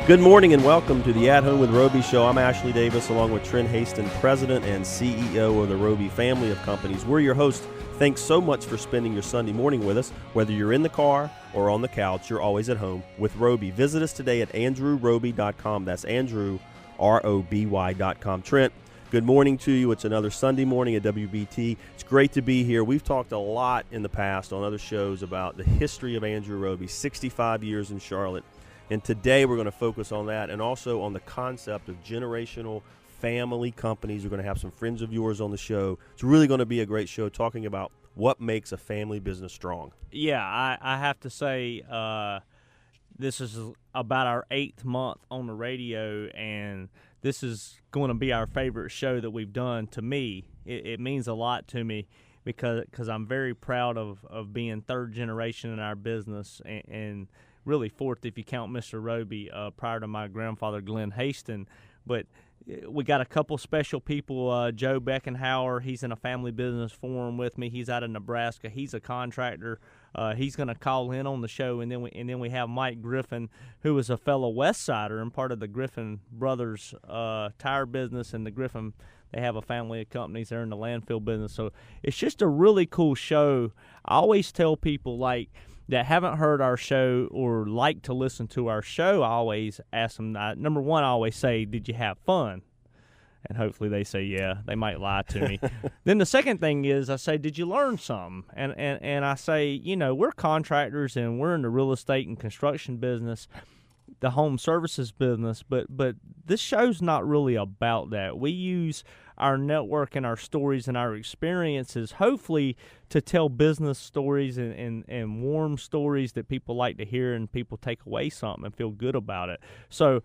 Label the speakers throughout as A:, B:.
A: Good morning and welcome to the At Home with Roby show. I'm Ashley Davis along with Trent Haston, President and CEO of the Roby family of companies. We're your hosts. Thanks so much for spending your Sunday morning with us. Whether you're in the car or on the couch, you're always at home with Roby. Visit us today at andrewroby.com. That's Andrew, R-O-B-Y.com. Trent, good morning to you. It's another Sunday morning at WBT. It's great to be here. We've talked a lot in the past on other shows about the history of Andrew Roby, 65 years in Charlotte. And today we're going to focus on that and also on the concept of generational family companies. We're going to have some friends of yours on the show. It's really going to be a great show talking about what makes a family business strong.
B: Yeah, I have to say this is about our 8th month on the radio, and this is going to be our favorite show that we've done. To me, it means a lot to me because I'm very proud of being third generation in our business and really fourth if you count Mr. Roby prior to my grandfather, Glenn Haston. But we got a couple special people. Joe Beckenhauer, he's in a family business forum with me. He's out of Nebraska. He's a contractor. He's going to call in on the show. And then we have Mike Griffin, who is a fellow West Sider and part of the Griffin Brothers tire business. And the Griffin, they have a family of companies. They're in the landfill business. So it's just a really cool show. I always tell people, like, that haven't heard our show or like to listen to our show, I always ask them, number one, I always say, did you have fun? And hopefully they say, yeah. They might lie to me. Then the second thing is I say, did you learn something? And I say, you know, we're contractors and we're in the real estate and construction business, the home services business, but this show's not really about that. We use our network and our stories and our experiences, hopefully, to tell business stories and warm stories that people like to hear and people take away something and feel good about it. So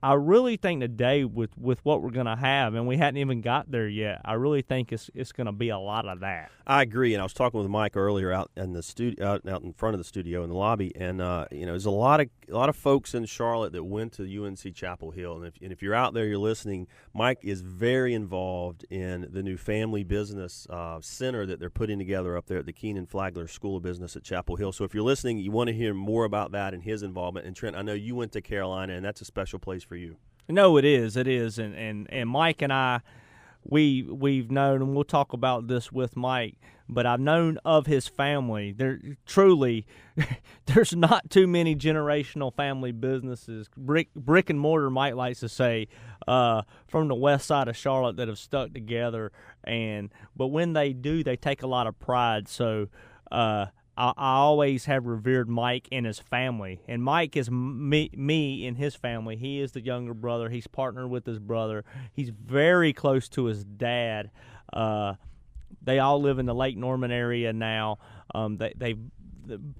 B: I really think today with what we're going to have, and we hadn't even got there yet, I really think it's going to be a lot of that.
A: I agree, and I was talking with Mike earlier out in the studio, out in front of the studio in the lobby, and there's a lot of folks in Charlotte that went to UNC Chapel Hill, and if you're out there, you're listening. Mike is very involved in the new family business center that they're putting together up there at the Keenan Flagler School of Business at Chapel Hill. So if you're listening, you want to hear more about that and his involvement. And Trent, I know you went to Carolina, and that's a special place for you.
B: No, it is, and Mike and I, we've known, and we'll talk about this with Mike, but I've known of his family. There's not too many generational family businesses, brick and mortar, Mike likes to say, from the west side of Charlotte that have stuck together. But when they do, they take a lot of pride. So I always have revered Mike and his family. And Mike is me and his family. He is the younger brother. He's partnered with his brother. He's very close to his dad. They all live in the Lake Norman area now. They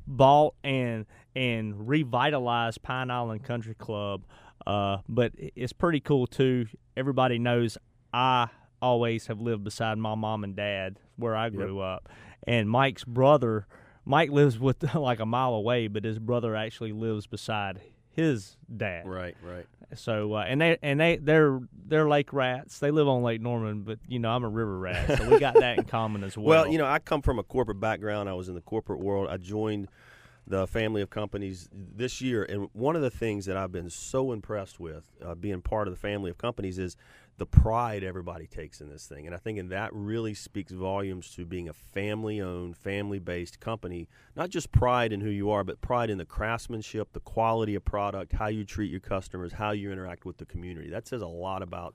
B: bought and revitalized Pine Island Country Club. But it's pretty cool, too. Everybody knows I always have lived beside my mom and dad where I grew up. And Mike's brother, Mike lives with like a mile away, but his brother actually lives beside his dad.
A: Right.
B: So they're lake rats. They live on Lake Norman, but I'm a river rat, so we got that in common as well.
A: Well, I come from a corporate background. I was in the corporate world. I joined the family of companies this year, and one of the things that I've been so impressed with being part of the family of companies is the pride everybody takes in this thing. And I think that really speaks volumes to being a family-owned, family-based company. Not just pride in who you are, but pride in the craftsmanship, the quality of product, how you treat your customers, how you interact with the community. That says a lot about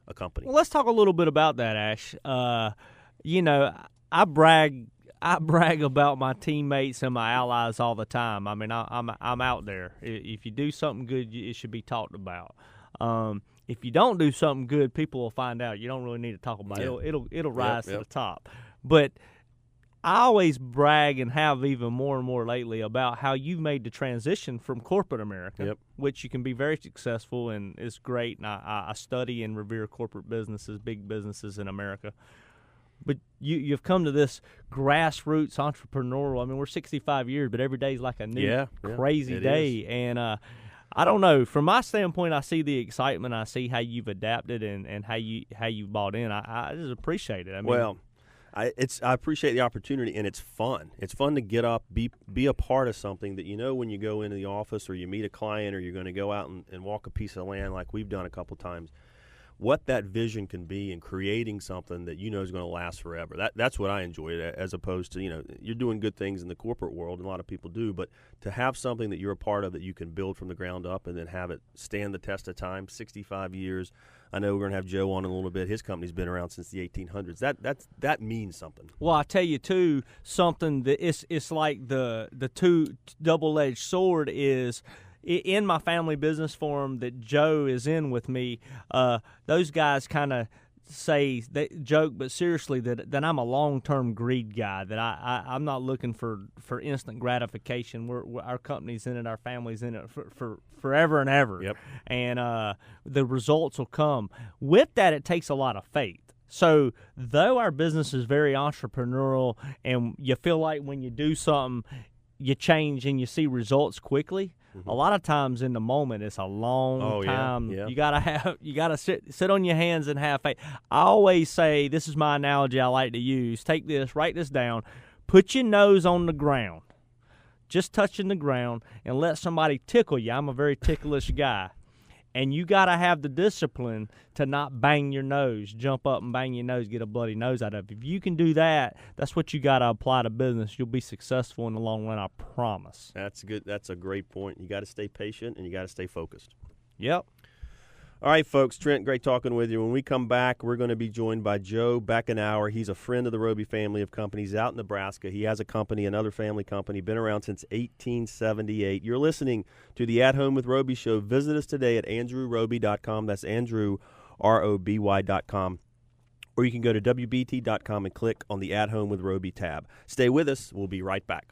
A: a company.
B: Well, let's talk a little bit about that, Ash. I brag about my teammates and my allies all the time. I mean, I'm out there. If you do something good, it should be talked about. If you don't do something good, people will find out. You don't really need to talk about it. It'll rise to the top. But I always brag and have even more and more lately about how you've made the transition from corporate America, which you can be very successful and is great. And I study and revere corporate businesses, big businesses in America. But you've come to this grassroots entrepreneurial. I mean, we're 65 years, but every day is like a new crazy day. Is. And I don't know. From my standpoint, I see the excitement. I see how you've adapted and how you bought in. I just appreciate it. I mean,
A: well, I appreciate the opportunity, and it's fun. It's fun to get up, be a part of something that when you go into the office or you meet a client or you're going to go out and walk a piece of land like we've done a couple times, what that vision can be in creating something that is going to last forever. That's what I enjoy, as opposed to, you're doing good things in the corporate world, and a lot of people do, but to have something that you're a part of that you can build from the ground up and then have it stand the test of time, 65 years. I know we're going to have Joe on in a little bit. His company's been around since the 1800s. That means something.
B: Well, I tell you too, something that it's like the two double-edged sword is in my family business forum that Joe is in with me. Those guys kind of say, they joke, but seriously, that I'm a long-term greed guy. That I'm not looking for instant gratification. Our company's in it, our family's in it for forever and ever.
A: Yep.
B: And the results will come. With that, it takes a lot of faith. So though our business is very entrepreneurial, and you feel like when you do something, you change and you see results quickly. Mm-hmm. A lot of times in the moment, it's a long time.
A: Yeah.
B: You gotta sit on your hands and have faith. I always say, this is my analogy I like to use. Take this, write this down. Put your nose on the ground, just touching the ground, and let somebody tickle you. I'm a very ticklish guy. And you got to have the discipline to not bang your nose, jump up and bang your nose, get a bloody nose out of it. If you can do that, that's what you got to apply to business. You'll be successful in the long run, I promise.
A: That's good. That's a great point. You got to stay patient and you got to stay focused.
B: Yep.
A: All right, folks. Trent, great talking with you. When we come back, we're going to be joined by Joe Beckenauer. He's a friend of the Roby family of companies out in Nebraska. He has a company, another family company, been around since 1878. You're listening to the At Home with Roby show. Visit us today at andrewroby.com. That's Andrew, ROBY.com. Or you can go to WBT.com and click on the At Home with Roby tab. Stay with us. We'll be right back.